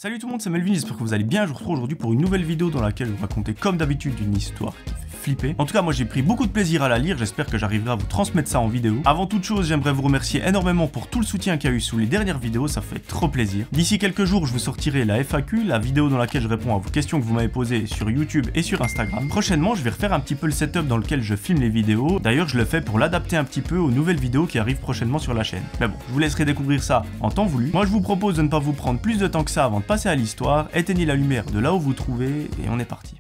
Salut tout le monde, c'est Melvin, j'espère que vous allez bien. Je vous retrouve aujourd'hui pour une nouvelle vidéo dans laquelle je vais vous raconter comme d'habitude une histoire qui fait flipper. En tout cas, moi j'ai pris beaucoup de plaisir à la lire, j'espère que j'arriverai à vous transmettre ça en vidéo. Avant toute chose, j'aimerais vous remercier énormément pour tout le soutien qu'il y a eu sous les dernières vidéos, ça fait trop plaisir. D'ici quelques jours, je vous sortirai la FAQ, la vidéo dans laquelle je réponds à vos questions que vous m'avez posées sur YouTube et sur Instagram. Prochainement, je vais refaire un petit peu le setup dans lequel je filme les vidéos. D'ailleurs, je le fais pour l'adapter un petit peu aux nouvelles vidéos qui arrivent prochainement sur la chaîne. Mais bon, je vous laisserai découvrir ça en temps voulu. Moi, je vous propose de ne pas vous prendre plus de temps que ça avant de passer à l'histoire. Éteignez la lumière de là où vous trouvez et on est parti.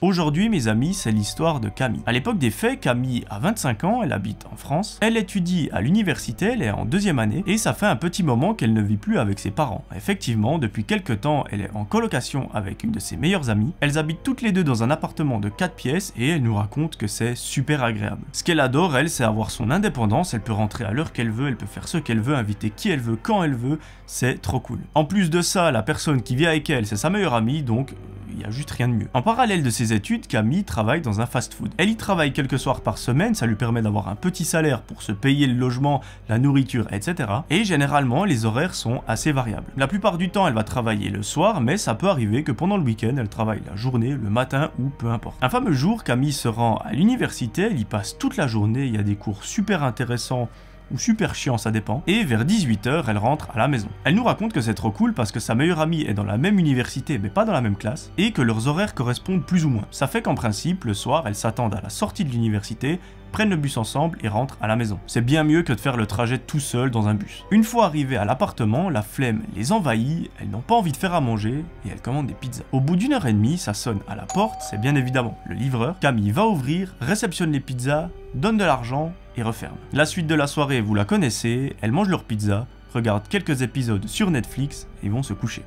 Aujourd'hui, mes amis, c'est l'histoire de Camille. À l'époque des faits, Camille a 25 ans, elle habite en France. Elle étudie à l'université, elle est en deuxième année, et ça fait un petit moment qu'elle ne vit plus avec ses parents. Effectivement, depuis quelques temps, elle est en colocation avec une de ses meilleures amies. Elles habitent toutes les deux dans un appartement de 4 pièces, et elle nous raconte que c'est super agréable. Ce qu'elle adore, elle, c'est avoir son indépendance, elle peut rentrer à l'heure qu'elle veut, elle peut faire ce qu'elle veut, inviter qui elle veut, quand elle veut, c'est trop cool. En plus de ça, la personne qui vit avec elle, c'est sa meilleure amie, donc il n'y a juste rien de mieux. En parallèle de ses études, Camille travaille dans un fast-food. Elle y travaille quelques soirs par semaine, ça lui permet d'avoir un petit salaire pour se payer le logement, la nourriture, etc. Et généralement, les horaires sont assez variables. La plupart du temps, elle va travailler le soir, mais ça peut arriver que pendant le week-end, elle travaille la journée, le matin ou peu importe. Un fameux jour, Camille se rend à l'université, elle y passe toute la journée, il y a des cours super intéressants, ou super chiant, ça dépend, et vers 18 h, elle rentre à la maison. Elle nous raconte que c'est trop cool parce que sa meilleure amie est dans la même université mais pas dans la même classe, et que leurs horaires correspondent plus ou moins. Ça fait qu'en principe, le soir, elles s'attendent à la sortie de l'université, prennent le bus ensemble et rentrent à la maison. C'est bien mieux que de faire le trajet tout seul dans un bus. Une fois arrivées à l'appartement, la flemme les envahit, elles n'ont pas envie de faire à manger, et elles commandent des pizzas. Au bout d'1 h 30, ça sonne à la porte, c'est bien évidemment le livreur. Camille va ouvrir, réceptionne les pizzas, donne de l'argent, et referme. La suite de la soirée, vous la connaissez, elles mangent leur pizza, regardent quelques épisodes sur Netflix et vont se coucher.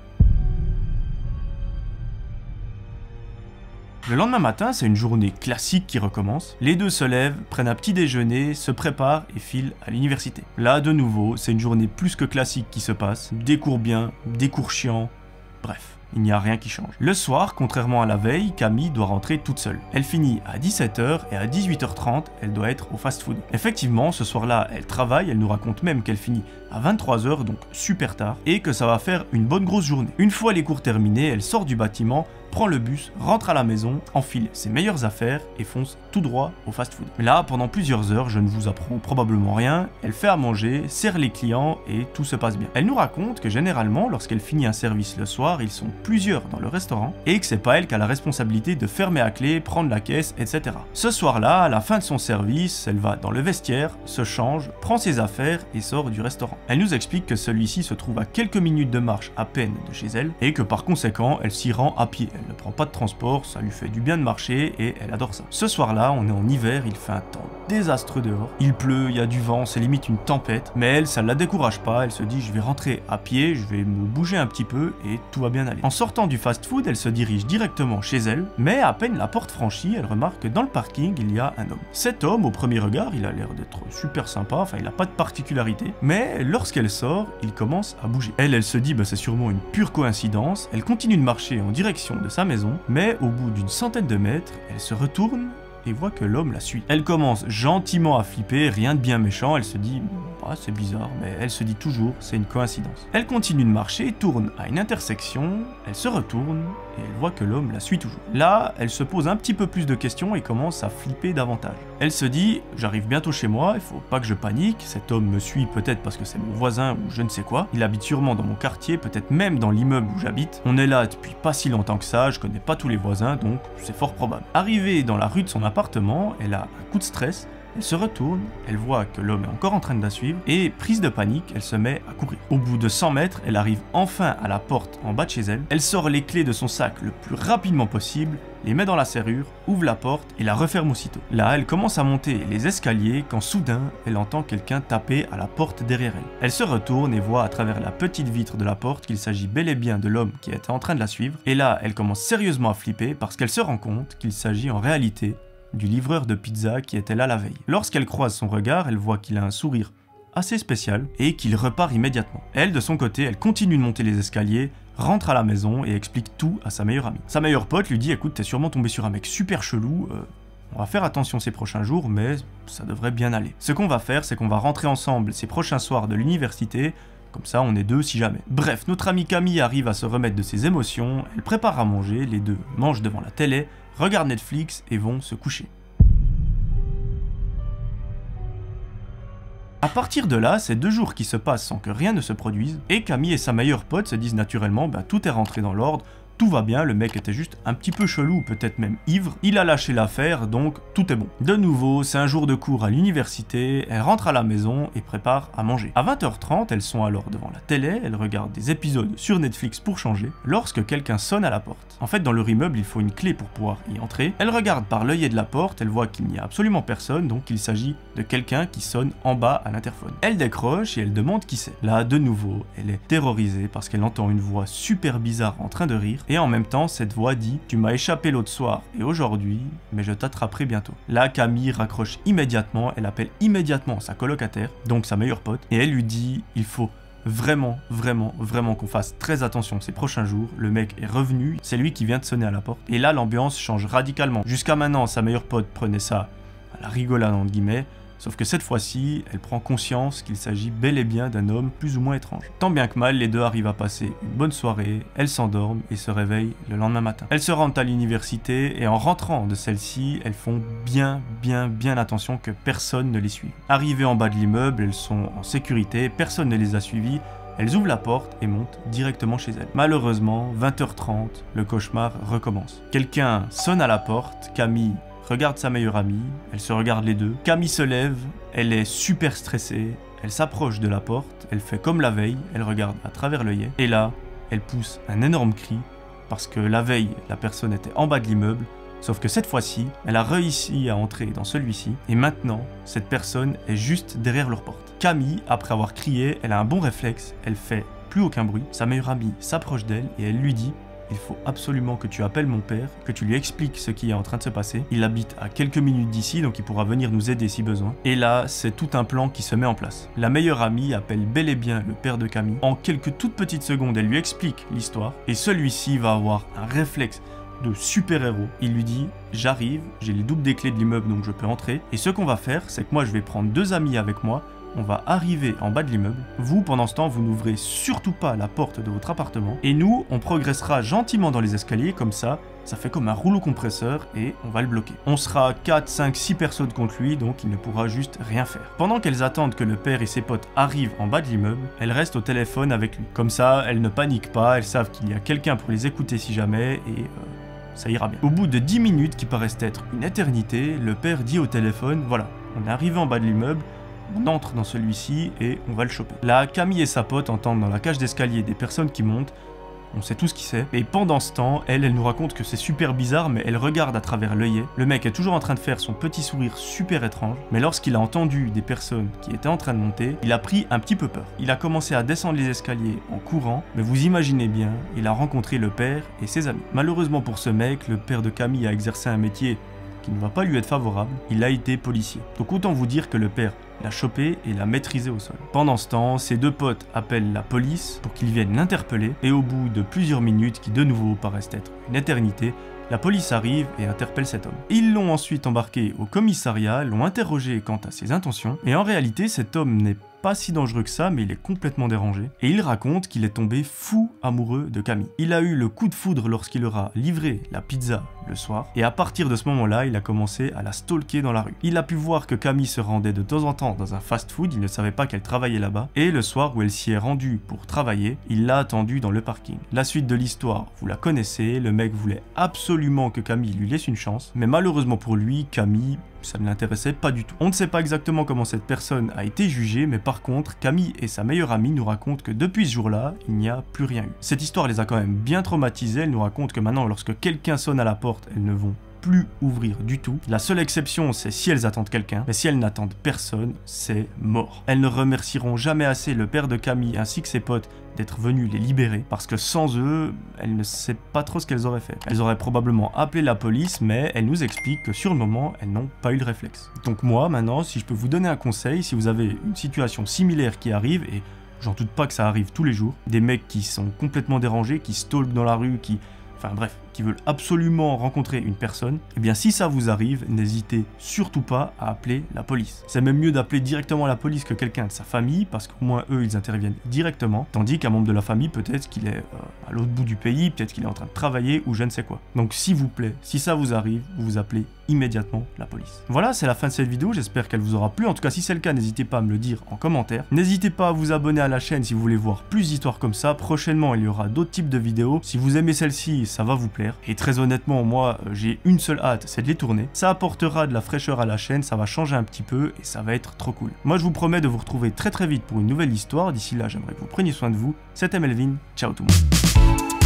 Le lendemain matin, c'est une journée classique qui recommence. Les deux se lèvent, prennent un petit déjeuner, se préparent et filent à l'université. Là, de nouveau, c'est une journée plus que classique qui se passe. Des cours bien, des cours chiants, bref. Il n'y a rien qui change. Le soir, contrairement à la veille, Camille doit rentrer toute seule. Elle finit à 17 h et à 18 h 30, elle doit être au fast-food. Effectivement, ce soir-là, elle travaille, elle nous raconte même qu'elle finit à 23 h, donc super tard, et que ça va faire une bonne grosse journée. Une fois les cours terminés, elle sort du bâtiment, prend le bus, rentre à la maison, enfile ses meilleures affaires et fonce tout droit au fast-food. Là, pendant plusieurs heures, je ne vous apprends probablement rien, elle fait à manger, sert les clients et tout se passe bien. Elle nous raconte que généralement, lorsqu'elle finit un service le soir, ils sont plusieurs dans le restaurant et que c'est pas elle qui a la responsabilité de fermer à clé, prendre la caisse, etc. Ce soir-là, à la fin de son service, elle va dans le vestiaire, se change, prend ses affaires et sort du restaurant. Elle nous explique que celui-ci se trouve à quelques minutes de marche à peine de chez elle et que par conséquent, elle s'y rend à pied. Elle ne prend pas de transport, ça lui fait du bien de marcher et elle adore ça. Ce soir-là, on est en hiver, il fait un temps désastreux dehors. Il pleut, il y a du vent, c'est limite une tempête. Mais elle, ça la décourage pas, elle se dit je vais rentrer à pied, je vais me bouger un petit peu et tout va bien aller. En sortant du fast-food, elle se dirige directement chez elle, mais à peine la porte franchie, elle remarque que dans le parking, il y a un homme. Cet homme, au premier regard, il a l'air d'être super sympa, enfin il n'a pas de particularité, mais lorsqu'elle sort, il commence à bouger. Elle se dit c'est sûrement une pure coïncidence, elle continue de marcher en direction de sa maison, mais au bout d'une centaine de mètres, elle se retourne et voit que l'homme la suit. Elle commence gentiment à flipper, rien de bien méchant, elle se dit c'est bizarre, mais elle se dit toujours c'est une coïncidence. Elle continue de marcher, tourne à une intersection, elle se retourne et elle voit que l'homme la suit toujours. Là, elle se pose un petit peu plus de questions et commence à flipper davantage. Elle se dit j'arrive bientôt chez moi, il faut pas que je panique, cet homme me suit peut-être parce que c'est mon voisin ou je ne sais quoi, il habite sûrement dans mon quartier, peut-être même dans l'immeuble où j'habite. On est là depuis pas si longtemps que ça, je connais pas tous les voisins donc c'est fort probable. Arrivée dans la rue de son appartement, elle a un coup de stress. Elle se retourne, elle voit que l'homme est encore en train de la suivre et, prise de panique, elle se met à courir. Au bout de 100 mètres, elle arrive enfin à la porte en bas de chez elle. Elle sort les clés de son sac le plus rapidement possible, les met dans la serrure, ouvre la porte et la referme aussitôt. Là, elle commence à monter les escaliers quand soudain, elle entend quelqu'un taper à la porte derrière elle. Elle se retourne et voit à travers la petite vitre de la porte qu'il s'agit bel et bien de l'homme qui était en train de la suivre. Et là, elle commence sérieusement à flipper parce qu'elle se rend compte qu'il s'agit en réalité du livreur de pizza qui était là la veille. Lorsqu'elle croise son regard, elle voit qu'il a un sourire assez spécial et qu'il repart immédiatement. Elle, de son côté, elle continue de monter les escaliers, rentre à la maison et explique tout à sa meilleure amie. Sa meilleure pote lui dit « Écoute, t'es sûrement tombé sur un mec super chelou, on va faire attention ces prochains jours, mais ça devrait bien aller. Ce qu'on va faire, c'est qu'on va rentrer ensemble ces prochains soirs de l'université, comme ça on est deux si jamais. » Bref, notre amie Camille arrive à se remettre de ses émotions, elle prépare à manger, les deux mangent devant la télé, regardent Netflix et vont se coucher. À partir de là, c'est 2 jours qui se passent sans que rien ne se produise, et Camille et sa meilleure pote se disent naturellement tout est rentré dans l'ordre, tout va bien, le mec était juste un petit peu chelou, peut-être même ivre, il a lâché l'affaire, donc tout est bon. De nouveau, c'est un jour de cours à l'université, elle rentre à la maison et prépare à manger. À 20h30, elles sont alors devant la télé, elles regardent des épisodes sur Netflix pour changer, lorsque quelqu'un sonne à la porte. En fait, dans leur immeuble, il faut une clé pour pouvoir y entrer. Elle regarde par l'œillet de la porte, elle voit qu'il n'y a absolument personne, donc il s'agit de quelqu'un qui sonne en bas à l'interphone. Elle décroche et elle demande qui c'est. Là, de nouveau, elle est terrorisée parce qu'elle entend une voix super bizarre en train de rire, et en même temps, cette voix dit « Tu m'as échappé l'autre soir et aujourd'hui, mais je t'attraperai bientôt. » Là, Camille raccroche immédiatement, elle appelle immédiatement sa colocataire, donc sa meilleure pote, et elle lui dit « Il faut vraiment qu'on fasse très attention ces prochains jours, le mec est revenu, c'est lui qui vient de sonner à la porte. » Et là, l'ambiance change radicalement. Jusqu'à maintenant, sa meilleure pote prenait ça à la rigolade entre guillemets, sauf que cette fois-ci, elle prend conscience qu'il s'agit bel et bien d'un homme plus ou moins étrange. Tant bien que mal, les deux arrivent à passer une bonne soirée, elles s'endorment et se réveillent le lendemain matin. Elles se rendent à l'université et en rentrant de celle-ci, elles font bien attention que personne ne les suive. Arrivées en bas de l'immeuble, elles sont en sécurité, personne ne les a suivies, elles ouvrent la porte et montent directement chez elles. Malheureusement, 20h30, le cauchemar recommence. Quelqu'un sonne à la porte, Camille regarde sa meilleure amie, elles se regardent les deux. Camille se lève, elle est super stressée, elle s'approche de la porte, elle fait comme la veille, elle regarde à travers l'œillet, et là, elle pousse un énorme cri, parce que la veille, la personne était en bas de l'immeuble, sauf que cette fois-ci, elle a réussi à entrer dans celui-ci, et maintenant, cette personne est juste derrière leur porte. Camille, après avoir crié, elle a un bon réflexe, elle fait plus aucun bruit, sa meilleure amie s'approche d'elle, et elle lui dit: il faut absolument que tu appelles mon père, que tu lui expliques ce qui est en train de se passer. Il habite à quelques minutes d'ici, donc il pourra venir nous aider si besoin. Et là, c'est tout un plan qui se met en place. La meilleure amie appelle bel et bien le père de Camille. En quelques toutes petites secondes, elle lui explique l'histoire. Et celui-ci va avoir un réflexe de super-héros. Il lui dit: j'arrive, j'ai les doubles des clés de l'immeuble, donc je peux entrer. Et ce qu'on va faire, c'est que moi, je vais prendre 2 amis avec moi. On va arriver en bas de l'immeuble. Vous, pendant ce temps, vous n'ouvrez surtout pas la porte de votre appartement. Et nous, on progressera gentiment dans les escaliers, comme ça fait comme un rouleau compresseur et on va le bloquer. On sera 4, 5, 6 personnes contre lui, donc il ne pourra juste rien faire. Pendant qu'elles attendent que le père et ses potes arrivent en bas de l'immeuble, elles restent au téléphone avec lui. Comme ça, elles ne paniquent pas, elles savent qu'il y a quelqu'un pour les écouter si jamais et ça ira bien. Au bout de 10 minutes qui paraissent être une éternité, le père dit au téléphone: voilà, on est arrivé en bas de l'immeuble, on entre dans celui-ci et on va le choper. Là, Camille et sa pote entendent dans la cage d'escalier des personnes qui montent. On sait tout ce qui c'est. Et pendant ce temps, elle nous raconte que c'est super bizarre, mais elle regarde à travers l'œillet. Le mec est toujours en train de faire son petit sourire super étrange. Mais lorsqu'il a entendu des personnes qui étaient en train de monter, il a pris un petit peu peur. Il a commencé à descendre les escaliers en courant, mais vous imaginez bien, il a rencontré le père et ses amis. Malheureusement pour ce mec, le père de Camille a exercé un métier qui ne va pas lui être favorable. Il a été policier. Donc autant vous dire que le père l'a chopé et l'a maîtrisé au sol. Pendant ce temps, ses 2 potes appellent la police pour qu'ils viennent l'interpeller et au bout de plusieurs minutes qui de nouveau paraissent être une éternité, la police arrive et interpelle cet homme. Ils l'ont ensuite embarqué au commissariat, l'ont interrogé quant à ses intentions et en réalité cet homme n'est pas si dangereux que ça, mais il est complètement dérangé. Et il raconte qu'il est tombé fou amoureux de Camille. Il a eu le coup de foudre lorsqu'il leur a livré la pizza le soir, et à partir de ce moment-là, il a commencé à la stalker dans la rue. Il a pu voir que Camille se rendait de temps en temps dans un fast-food, il ne savait pas qu'elle travaillait là-bas, et le soir où elle s'y est rendue pour travailler, il l'a attendue dans le parking. La suite de l'histoire, vous la connaissez, le mec voulait absolument que Camille lui laisse une chance, mais malheureusement pour lui, Camille, ça ne l'intéressait pas du tout. On ne sait pas exactement comment cette personne a été jugée, mais par contre, Camille et sa meilleure amie nous racontent que depuis ce jour-là, il n'y a plus rien eu. Cette histoire les a quand même bien traumatisés, elle nous raconte que maintenant, lorsque quelqu'un sonne à la porte, elles ne vont plus ouvrir du tout. La seule exception, c'est si elles attendent quelqu'un, mais si elles n'attendent personne, c'est mort. Elles ne remercieront jamais assez le père de Camille ainsi que ses potes d'être venus les libérer, parce que sans eux, elles ne savent pas trop ce qu'elles auraient fait. Elles auraient probablement appelé la police, mais elles nous expliquent que sur le moment, elles n'ont pas eu le réflexe. Donc moi, maintenant, si je peux vous donner un conseil, si vous avez une situation similaire qui arrive, et j'en doute pas que ça arrive tous les jours, des mecs qui sont complètement dérangés, qui stalkent dans la rue, enfin bref, qui veulent absolument rencontrer une personne, eh bien si ça vous arrive, n'hésitez surtout pas à appeler la police. C'est même mieux d'appeler directement la police que quelqu'un de sa famille, parce qu'au moins eux, ils interviennent directement, tandis qu'un membre de la famille, peut-être qu'il est à l'autre bout du pays, peut-être qu'il est en train de travailler, ou je ne sais quoi. Donc s'il vous plaît, si ça vous arrive, vous appelez immédiatement la police. Voilà, c'est la fin de cette vidéo, j'espère qu'elle vous aura plu. En tout cas, si c'est le cas, n'hésitez pas à me le dire en commentaire. N'hésitez pas à vous abonner à la chaîne si vous voulez voir plus d'histoires comme ça. Prochainement, il y aura d'autres types de vidéos. Si vous aimez celle-ci, ça va vous plaire. Et très honnêtement, moi, j'ai une seule hâte, c'est de les tourner. Ça apportera de la fraîcheur à la chaîne, ça va changer un petit peu et ça va être trop cool. Moi, je vous promets de vous retrouver très vite pour une nouvelle histoire. D'ici là, j'aimerais que vous preniez soin de vous. C'était Melvin, ciao tout le monde.